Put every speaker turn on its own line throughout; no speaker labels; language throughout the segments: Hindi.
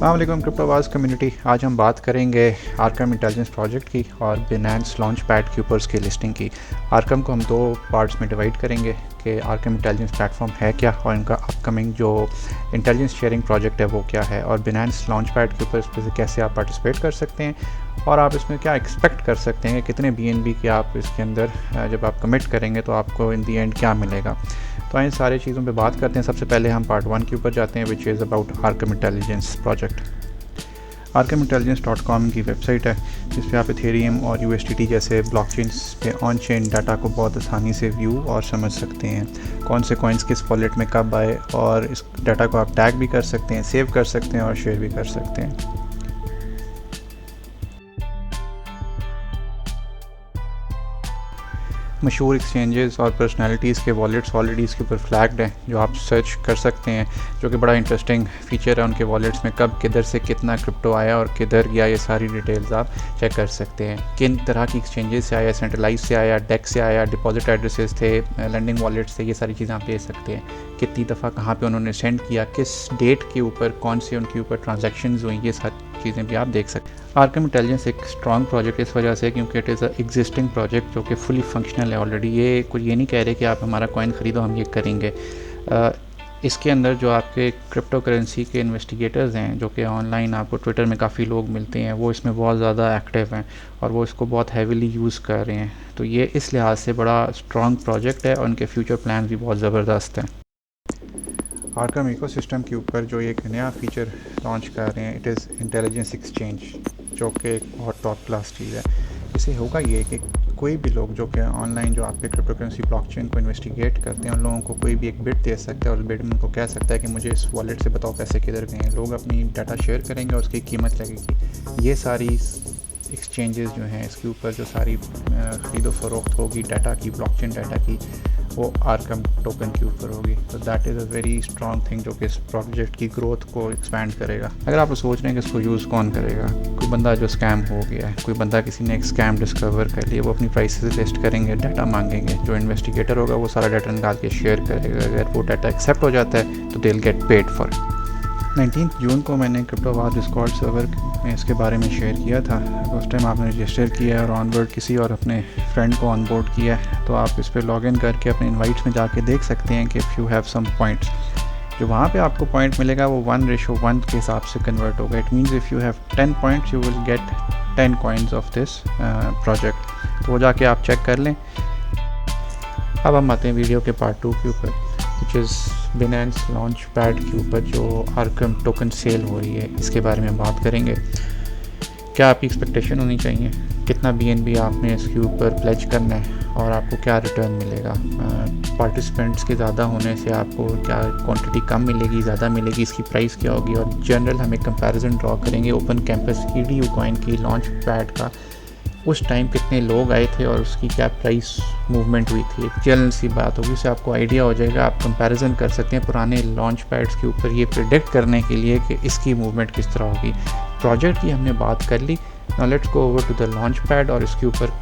अस्सलाम वालेकुम क्रिप्टोवाज कम्युनिटी। आज हम बात करेंगे आर्कम इंटेलिजेंस प्रोजेक्ट की और बिनांस लॉन्च पैड के ऊपर उसकी लिस्टिंग की। आर्कम को हम दो पार्ट्स में डिवाइड करेंगे कि आर्कम इंटेलिजेंस प्लेटफॉर्म है क्या और इनका अपकमिंग जो इंटेलिजेंस शेयरिंग प्रोजेक्ट है वो क्या है, और बिनांस लॉन्च पैड के ऊपर इस पर कैसे आप पार्टिसिपेट कर सकते हैं और आप इसमें क्या एक्सपेक्ट कर सकते हैं कि कितने BNB की आप इसके अंदर जब आप कमिट करेंगे तो आपको इन दी एंड क्या मिलेगा। तो इन सारी चीज़ों पे बात करते हैं। सबसे पहले हम पार्ट 1 के ऊपर जाते हैं, which is about Arkham intelligence project. arcamintelligence.com की वेबसाइट है जिस पे आप इथेरियम और USDT जैसे ब्लॉकचेन्स पे ऑन चेन डाटा को बहुत आसानी से व्यू और समझ सकते हैं। कौन से कॉइन्स किस वॉलेट में कब आए, और इस डाटा को आप टैग भी कर सकते हैं, सेव कर सकते हैं और शेयर भी कर सकते हैं। मशहूर एक्सचेंजेस और पर्सनालिटीज़ के वॉलेट्स ऑलरेडी इसके ऊपर फ्लैग्ड हैं जो आप सर्च कर सकते हैं, जो कि बड़ा इंटरेस्टिंग फीचर है। उनके वॉलेट्स में कब किधर से कितना क्रिप्टो आया और किधर गया, ये सारी डिटेल्स आप चेक कर सकते हैं। किन तरह की एक्सचेंजेस से आया, सेंट्रलाइज से आया, डेक्स से आया, डिपॉजिट एड्रेसेस थे, लैंडिंग वॉलेट्स थे, ये सारी चीज़ें आप ले सकते हैं। कितनी दफ़ा कहाँ पे उन्होंने सेंड किया, किस डेट के ऊपर कौन से उनके ऊपर ट्रांजैक्शंस हुई, ये सारी चीज़ें भी आप देख सकते हैं। आर्कम इंटेलिजेंस एक स्ट्रॉन्ग प्रोजेक्ट इस वजह से क्योंकि it is a existing project जो कि फुली फंक्शनल है ऑलरेडी। ये कुछ ये नहीं कह रहे कि आप हमारा कॉइन ख़रीदो हम ये करेंगे। इसके अंदर जो आपके क्रिप्टो करेंसी के इन्वेस्टिगेटर्स हैं, जो कि ऑनलाइन आपको ट्विटर में काफ़ी लोग मिलते हैं, वो इसमें बहुत ज़्यादा एक्टिव हैं और वो इसको बहुत हैवीली यूज़ कर रहे हैं। तो ये इस लिहाज से बड़ा स्ट्रॉन्ग प्रोजेक्ट है और उनके फ्यूचर प्लान भी बहुत ज़बरदस्त हैं। आर्कम इकोसिस्टम के ऊपर जो एक नया फीचर लॉन्च कर रहे हैं, इट इज़ इंटेलिजेंस एक्सचेंज, जो कि एक बहुत टॉप क्लास चीज़ है। इससे होगा ये कि कोई भी लोग जो कि ऑनलाइन जो आपके क्रिप्टो करेंसी ब्लॉकचेन को इन्वेस्टिगेट करते हैं, उन लोगों को कोई भी एक बिट दे सकता है और उस बिट में उनको कह सकता है कि मुझे इस वॉलेट से बताओ पैसे किधर गए हैं। लोग अपनी डाटा शेयर करेंगे और उसकी कीमत लगेगी। ये सारी एक्सचेंजेस जो हैं, इसके ऊपर जो सारी ख़रीदो फरोख्त होगी डाटा की, ब्लॉकचेन डाटा की, वो आर्कम टोकन के ऊपर होगी। तो that is a very strong thing जो कि इस प्रोजेक्ट की ग्रोथ को एक्सपैंड करेगा। अगर आप सोच रहे हैं कि इसको यूज़ कौन करेगा, कोई बंदा जो स्कैम हो गया है, कोई बंदा किसी ने एक स्कैम डिस्कवर कर लिया, वो अपनी प्राइसेस लिस्ट करेंगे, डाटा मांगेंगे, जो इन्वेस्टिगेटर होगा वो सारा डाटा निकाल के शेयर करेगा। अगर वो डाटा एक्सेप्ट हो जाता है तो they will get paid for it. 19 जून को मैंने क्रिप्टोवाज डिस्कॉर्ड सर्वर में इसके बारे में शेयर किया था। उस टाइम आपने रजिस्टर किया और ऑनबोर्ड किसी और अपने फ्रेंड को ऑनबोर्ड किया है तो आप इस पर लॉगिन करके अपने इनवाइट्स में जाके देख सकते हैं कि if you have some points, जो वहाँ पे आपको पॉइंट मिलेगा वो 1:1 के हिसाब से कन्वर्ट होगा। It means if you have 10 points you will get 10 coins of this project. तो वो जाके आप चेक कर लें। अब हम आते हैं वीडियो के पार्ट 2 के ऊपर, which is Binance launch pad के ऊपर जो आर्कम टोकन सेल हो रही है, इसके बारे में बात करेंगे। क्या आपकी एक्सपेक्टेशन होनी चाहिए, कितना BNB आपने इसके ऊपर प्लेज करना है और आपको क्या रिटर्न मिलेगा। पार्टिसिपेंट्स के ज़्यादा होने से आपको क्या क्वांटिटी कम मिलेगी, ज़्यादा मिलेगी, इसकी प्राइस क्या होगी। और जनरल हम एक कंपैरिजन ड्रॉ करेंगे ओपन कैंपस EDU कॉइन की लॉन्च पैड का, उस टाइम कितने लोग आए थे और उसकी क्या प्राइस मूवमेंट हुई थी। एक जनरल सी बात होगी, इससे आपको आइडिया हो जाएगा। आप कंपैरिजन कर सकते हैं पुराने लॉन्च पैड्स के ऊपर ये प्रिडिक्ट करने के लिए कि इसकी मूवमेंट किस तरह होगी। प्रोजेक्ट की हमने बात कर ली, now let's go over to the launch pad और इसके ऊपर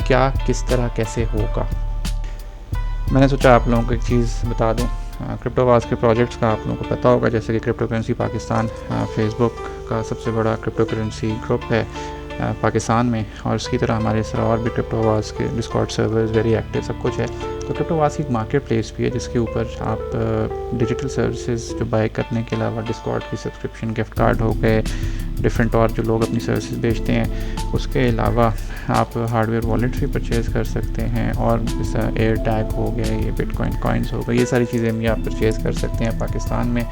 क्या किस तरह कैसे होगा। मैंने सोचा आप लोगों को एक चीज़ बता दूँ। क्रिप्टोवाज के प्रोजेक्ट्स का आप लोगों को पता होगा, जैसे कि क्रिप्टो करेंसी पाकिस्तान फेसबुक का सबसे बड़ा क्रिप्टो करेंसी ग्रुप है पाकिस्तान में, और इसकी तरह हमारे इस और भी क्रिप्टोवाज के डिस्कॉर्ड सर्वर्स वेरी एक्टिव सब कुछ है। तो क्रिप्टोवाज की एक मार्केट प्लेस भी है जिसके ऊपर आप डिजिटल सर्विसेज जो बाय करने के अलावा डिस्कॉर्ड की सब्सक्रिप्शन, गिफ्ट कार्ड हो गए, डिफरेंट और जो लोग अपनी सर्विसेज बेचते हैं, उसके अलावा आप हार्डवेयर वॉलेट्स भी परचेज़ कर सकते हैं। और जैसा एयर टैग हो गया, ये बिटकॉइन कॉइन्स हो गए, ये सारी चीज़ें भी आप परचेज़ कर सकते हैं पाकिस्तान में।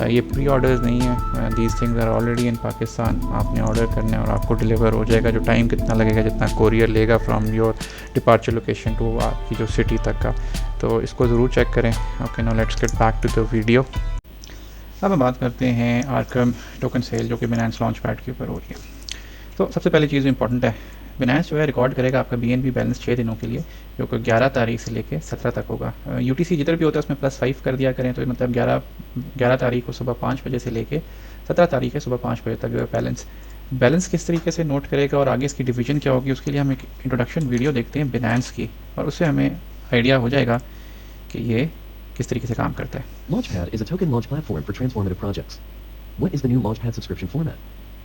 ये प्री ऑर्डर्स नहीं है, these things are already in Pakistan. आपने ऑर्डर करना है और आपको डिलीवर हो जाएगा। जो टाइम कितना लगेगा, जितना कोरियर लेगा from your departure location to आपकी जो सिटी तक का, तो इसको ज़रूर चेक करें। Okay, now let's get back to the video. अब हम बात करते हैं आर्कम टोकन सेल जो कि बिनांस लॉन्च पैड के ऊपर हो रही है। तो सबसे पहली चीज़ इंपॉर्टेंट है, बिनांस जो है रिकॉर्ड करेगा आपका BNB बैलेंस 6 दिनों के लिए, जो कि 11 तारीख से लेकर 17 तक होगा। UTC जिधर भी होता है उसमें +5 कर दिया करें, तो मतलब 11 तारीख को सुबह 5 बजे से लेकर 17 तारीख है सुबह 5 बजे तक जो है बैलेंस किस तरीके से नोट करेगा और आगे इसकी डिवीजन क्या होगी, उसके लिए हम एक इंट्रोडक्शन वीडियो देखते हैं बिनांस की, और उससे हमें आइडिया हो जाएगा कि ये किस तरीके से काम करता है।
Launchpad is a token launch platform for transformative projects. What is the new Launchpad subscription format?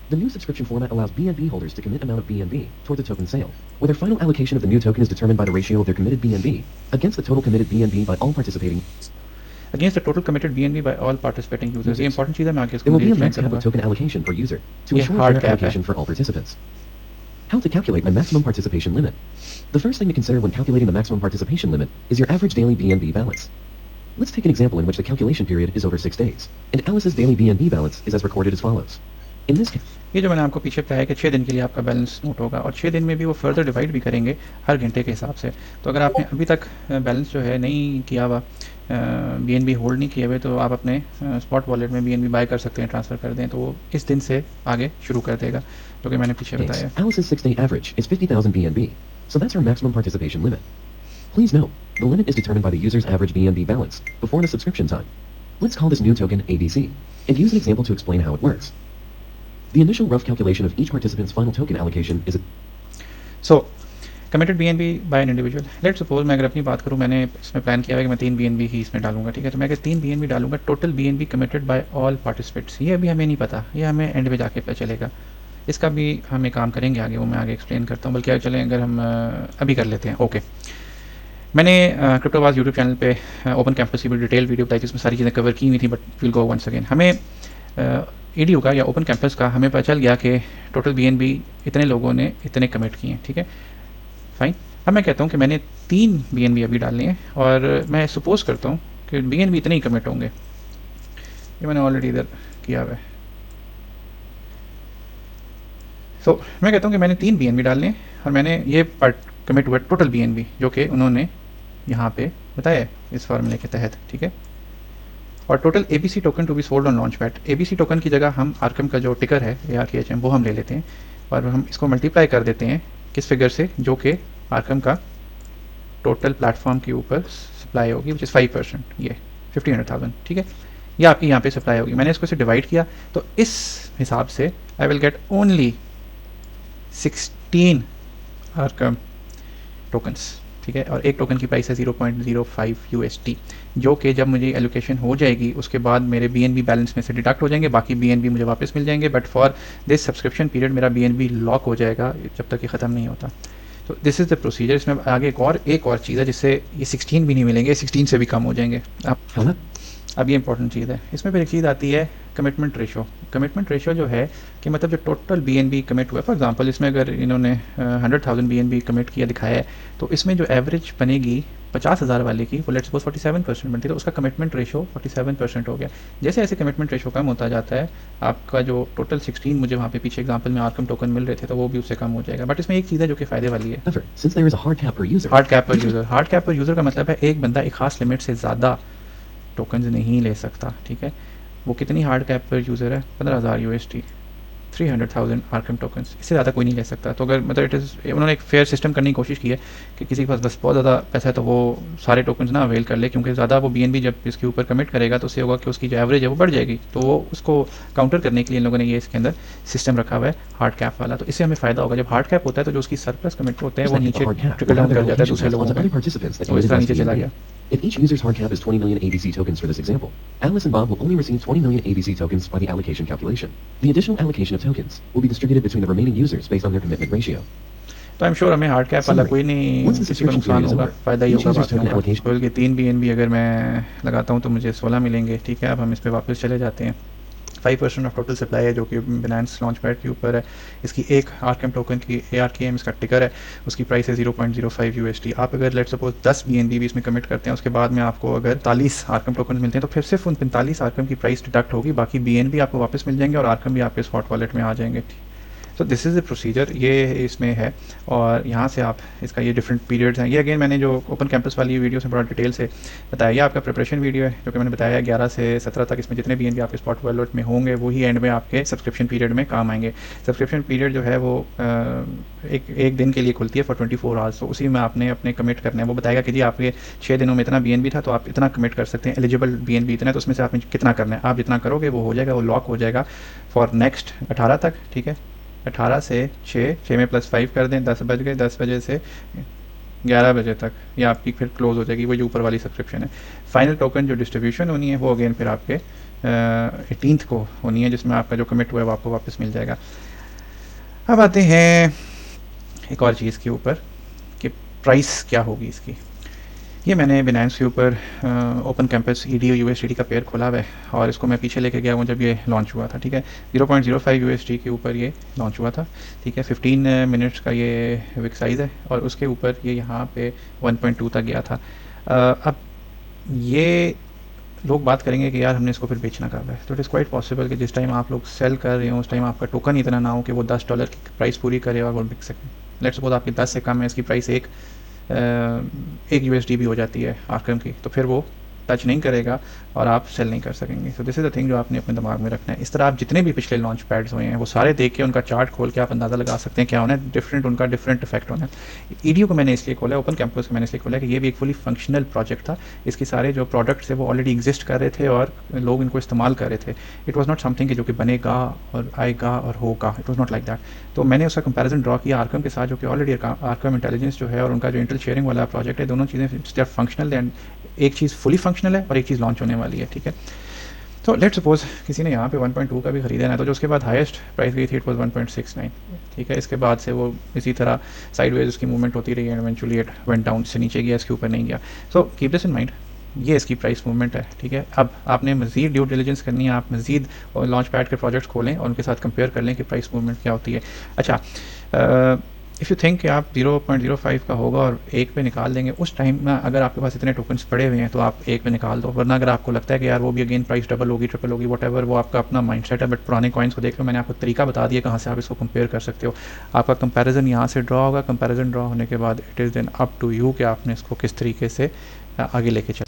The new subscription format allows BNB holders to commit amount of BNB towards a token sale, where their final allocation of the new token is determined by the ratio of their committed BNB against the total committed BNB by all participating.
Against the total committed BNB by all participating users. ये important चीज़ है, मैं आगे इसको
There will be a
explain
max cap
करूँगा.
of token allocation per user to
ये
ensure
hard
fair
cap है.
allocation for all participants. How to calculate my maximum participation limit? The first thing to consider when calculating the maximum participation limit is your average daily BNB balance. Let's take an example in which the calculation period is over 6 days, and Alice's daily BNB balance is as recorded as follows. In this case,
ये जो मैंने आपको पीछे बताया कि 6 दिन के लिए आपका बैलेंस नोट होगा और 6 दिन में भी वो फर्दर डिवाइड भी करेंगे हर घंटे के हिसाब से. तो अगर आपने अभी तक बैलेंस जो है नहीं किया हुआ, BNB होल्ड नहीं किए हुए, तो आप अपने स्पॉट वॉलेट में BNB बाय कर सकते हैं, ट्रांसफ़र कर दें, तो वो इस दिन से आगे शुरू कर देगा, जो कि मैंने पीछे बताया.
Alice's 6-day average is 50,000 BNB, so that's her maximum participation limit. Please note, the limit is determined by the user's average BNB balance before the subscription time. Let's call this new token ABC, and use an example to explain how it works. The initial rough calculation of each participant's final token allocation is
so committed BNB by an individual. Let suppose मैं अगर अपनी बात करूँ, मैंने इसमें प्लान किया है कि मैं 3 BNB ही इसमें डालूंगा, ठीक है. तो मैं अगर 3 BNB डालूंगा, total BNB committed by all participants, ये अभी हमें नहीं पता, ये हमें एंड में जाके पता चलेगा. इसका भी हम एक काम करेंगे आगे, वो मैं आगे एक्सप्लेन करता हूँ. बल्कि चलें अगर हम अभी कर लेते हैं. ओके, मैंने क्रिप्टोवाज यूट्यूब चैनल पे ओपन कैंपस की भी डिटेल वीडियो बताई थी, उसमें सारी चीज़ें कवर की हुई थी, but will go once again. हमें EDU का या ओपन कैंपस का हमें पता चल गया कि टोटल BNB इतने लोगों ने इतने कमिट किए हैं, ठीक है, फाइन. अब मैं कहता हूँ कि मैंने 3 BNB अभी डालने हैं और मैं सपोज करता हूँ कि BNB इतने ही कमिट होंगे. ये मैंने ऑलरेडी इधर किया हुआ है. तो मैं कहता हूँ कि मैंने 3 BNB डालने हैं और मैंने ये पार्ट कमिट हुआ टोटल BNB, जो कि उन्होंने यहाँ पे बताया है इस फार्मूले के तहत, ठीक है. और total ABC token to be sold on launchpad. ABC token की जगह हम आर्कम का जो टिकर है ARKHM वो हम ले लेते हैं और हम इसको मल्टीप्लाई कर देते हैं किस फिगर से, जो कि आर्कम का टोटल प्लेटफॉर्म के ऊपर सप्लाई होगी, विच इज़ 5%, ये 50,000, ठीक है. ये आपकी यहाँ पे सप्लाई होगी. मैंने इसको से डिवाइड किया, तो इस हिसाब से I will get only 16 Arkham tokens, ठीक है. और एक टोकन की प्राइस है 0.05 USD, जो कि जब मुझे एलोकेशन हो जाएगी उसके बाद मेरे BNB बैलेंस में से डिडक्ट हो जाएंगे, बाकी BNB मुझे वापस मिल जाएंगे. But for this subscription period मेरा BNB लॉक हो जाएगा जब तक ये ख़त्म नहीं होता. तो दिस इज़ द प्रोसीजर. इसमें आगे एक और चीज़ है जिससे ये 16 भी नहीं मिलेंगे, 16 से भी कम हो जाएंगे. अब ये इंपॉर्टेंट चीज़ है. इसमें फिर एक चीज़ आती है कमिटमेंट रेशो. कमिटमेंट रेशो जो है कि मतलब जो टोटल BNB कमिट हुआ है, फॉर एग्जांपल इसमें अगर इन्होंने 100,000 BNB कमिट किया दिखाया है, तो इसमें जो एवरेज बनेगी 50,000 वाले की, वो लेट्स सपोज 47% बनती है, तो उसका कमिटमेंट रेशो 47% हो गया. जैसे ऐसे कमिटमेंट रेशो कम होता जाता है, आपका जो टोटल 16 मुझे वहाँ पे पीछे एग्जांपल में आर्कम टोकन मिल रहे थे, तो वो भी उससे कम हो जाएगा. बट इसमें एक चीज़ है जो कि फ़ायदे वाली है. हार्ड कैप पर यूज़र का मतलब है एक बंदा एक खास लिमिट से ज़्यादा टोकन्स नहीं ले सकता, ठीक है. वो कितनी हार्ड कैप पर यूज़र है? 15,000 USD, 300,000 आर्कम टोकन्स, इससे ज़्यादा कोई नहीं ले सकता. तो अगर मतलब उन्होंने एक फेयर सिस्टम करने की कोशिश की है कि किसी के पास बस बहुत ज़्यादा पैसा है तो वो सारे टोकन्स ना अवेल कर ले, क्योंकि ज़्यादा वो BNB जब इसके ऊपर कमिट करेगा तो उससे होगा कि उसकी जो एवरेज है वो बढ़ जाएगी. तो वो उसको काउंटर करने के लिए इन लोगों ने ये इसके अंदर सिस्टम रखा हुआ है हार्ड कैप वाला. तो इससे हमें फ़ायदा होगा. जब हार्ड कैप होता है तो जो उसकी सरप्लस कमिट होते हैं वो नीचे ट्रिकल डाउन कर जाता है दूसरे लोगों में, तो इस तरह नीचे चला गया.
If each user's hard cap is 20 million ABC tokens for this example, Alice and Bob will only receive 20 million ABC tokens by the allocation calculation. The additional allocation of tokens will be distributed between the remaining users based on their commitment ratio.
तो आई एम श्योर हमें हार्ड कैप वाला कोई नहीं, किसी को नुकसान होगा, फ़ायदा ही होगा. बल्कि 3 BNB अगर मैं लगाता हूँ तो मुझे 16 मिलेंगे, ठीक है. अब हम इस पर वापस चले जाते हैं. 5% ऑफ टोटल सप्लाई है जो कि बिनांस लॉन्चपैड के ऊपर है. इसकी एक आर्कम टोकन की ARKM इसका टिकर है, उसकी प्राइस है 0.05 USD. आप अगर लेट सपोज 10 BNB भी इसमें कमिट करते हैं, उसके बाद में आपको अगर 45 आर्कम टोकन मिलते हैं, तो फिर सिर्फ उन 45 आर्कम की प्राइस डिडक्ट होगी, बाकी BNB आपको वापस मिल जाएंगे और आर्कम भी आपके स्पॉट वॉलेट में आ जाएंगे. तो दिस इज़ द प्रोसीजर, ये इसमें है. और यहाँ से आप इसका ये डिफरेंट पीरियड्स हैं. ये अगेन मैंने जो ओपन कैंपस वाली वीडियो से बड़ा डिटेल से बताया, ये आपका प्रिपरेशन वीडियो है जो कि मैंने बताया 11 से 17 तक. इसमें जितने BNB आपके स्पॉट वॉलेट में होंगे वही एंड में आपके सब्सक्रिप्शन पीरियड में काम आएंगे. सब्सक्रिप्शन पीरियड जो है वो एक दिन के लिए खुलती है फॉर 24 आवर्स. तो उसी में आपने अपने कमिट करने हैं. वो बताएगा कि जी आपके 6 दिनों में इतना BNB था तो आप इतना कमिट कर सकते हैं, एलिजिबल BNB इतना है, तो उसमें से आपने कितना करना है. आप जितना करोगे वो हो जाएगा, वो लॉक हो जाएगा फॉर नेक्स्ट 18 तक, ठीक है. 18 से 6 में +5 कर दें, 10 बज गए. 10 बजे से 11 बजे तक या आपकी फिर क्लोज़ हो जाएगी, वो जो ऊपर वाली सब्सक्रिप्शन है। फाइनल टोकन जो डिस्ट्रीब्यूशन होनी है वो अगेन फिर आपके 18th को होनी है, जिसमें आपका जो कमिट हुआ है वो आपको वापस मिल जाएगा। अब आते हैं एक और चीज़ के ऊपर कि प्राइस क्या होगी इसकी। ये मैंने बिनांस के ऊपर ओपन कैंपस EDO USDT का पेयर खोला हुआ है और इसको मैं पीछे लेके गया हूँ जब ये लॉन्च हुआ था, ठीक है। 0.05 USD के ऊपर ये लॉन्च हुआ था, ठीक है। 15 मिनट्स का ये विक साइज़ है और उसके ऊपर ये यहाँ पे 1.2 तक गया था। अब ये लोग बात करेंगे कि यार हमने इसको फिर बेचना कब है, तो इट इज़ क्वाइट पॉसिबल कि जिस टाइम आप लोग सेल कर रहे हो उस टाइम आपका टोकन इतना ना हो कि वो $10 की प्राइस पूरी करे और वो बिक सके। लेट्स सपोज आपकी 10 से कम है, इसकी प्राइस एक USD भी हो जाती है आर्कम की, तो फिर वो टच नहीं करेगा और आप सेल नहीं कर सकेंगे। So this is the thing जो आपने अपने दिमाग में रखना है। इस तरह आप जितने भी पिछले लॉन्च पैड्स हुए हैं वो सारे देख के उनका चार्ट खोल के आप अंदाज़ा लगा सकते हैं क्या होना है, उनका डिफरेंट इफेक्ट होना है। EDO को मैंने इसलिए खोला, ओपन कैंपस को मैंने इसलिए खोला कि ये भी एक फुली फंक्शनल प्रोजेक्ट था। इसके सारे जो प्रोडक्ट्स थे वो ऑलरेडी एग्जिस्ट कर रहे थे और लोग इनको इस्तेमाल कर रहे थे। इट वॉज नॉट समथिंग कि जो कि बनेगा और आएगा और होगा, it was not like that. तो मैंने उसका कंपैरिजन ड्रॉ किया आर्कम के साथ, जो कि ऑलरेडी आर्कम इंटेलिजेंस जो है और उनका जो इंटेल शेयरिंग वाला प्रोजेक्ट है, दोनों चीज़ें फंक्शनल एंड एक चीज़ फुली फंक्शनल है और एक चीज़ लॉन्च होने वाली है, ठीक है। तो लेट्स सपोज किसी ने यहाँ पे 1.2 का भी खरीदा है, तो जो उसके बाद हाईएस्ट प्राइस गई थी इट वाज 1.69, ठीक है। इसके बाद से वो इसी तरह साइडवेज उसकी मूवमेंट होती रही and eventually it went down, से नीचे गया, इसके ऊपर नहीं गया। So keep this in mind, ये इसकी प्राइस मूवमेंट है, ठीक है। अब आपने मज़ीद ड्यू डिलिजेंस करनी है, आप मज़ीद लॉन्च पैड के प्रोजेक्ट्स खोलें और उनके साथ कंपेयर कर लें कि प्राइस मूवमेंट क्या होती है। अच्छा, इफ़ यू थिंक कि आप 0.05 का होगा और एक पे निकाल देंगे, उस टाइम में अगर आपके पास इतने टोकन्स पड़े हुए हैं तो आप एक पे निकाल दो, वरना अगर आपको लगता है कि यार वो भी अगेन प्राइस डबल होगी, ट्रिपल होगी, वॉटेवर, वो आपका अपना माइंडसेट है। बट पुराने कॉइन्स को देख लो, मैंने आपको तरीका बता दिया कहाँ से आप इसको कंपेयर कर सकते हो। आपका कंपैरिजन यहाँ से ड्रॉ होगा, कंपैरिजन ड्रॉ होने के बाद it is then up to you कि आपने इसको किस तरीके से आगे लेके चल।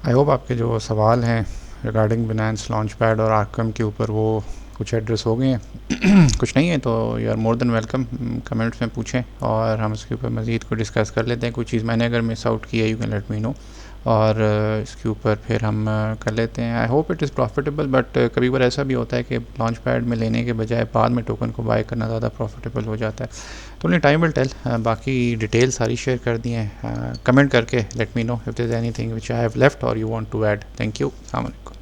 आई होप आपके जो सवाल हैं रिगार्डिंग बिनांस लॉन्च पैड और आर्कम के ऊपर वो कुछ एड्रेस हो गए हैं। कुछ नहीं है तो you are more than welcome, comments में पूछें और हम इसके ऊपर मज़ीद को डिस्कस कर लेते हैं। कोई चीज़ मैंने अगर मिस आउट की है you can let me no, और इसके ऊपर फिर हम कर लेते हैं। I hope it is profitable, but कभी बार ऐसा भी होता है कि लॉन्च पैड में लेने के बजाय बाद में टोकन को बाय करना ज़्यादा प्रॉफिटेबल हो जाता है। तो ओनली टाइम विल टेल। बाकी डिटेल सारी शेयर कर दी हैं, कमेंट करके let me know if there is anything which I have left और you want to add. Thank you, अस्सलाम वालेकुम।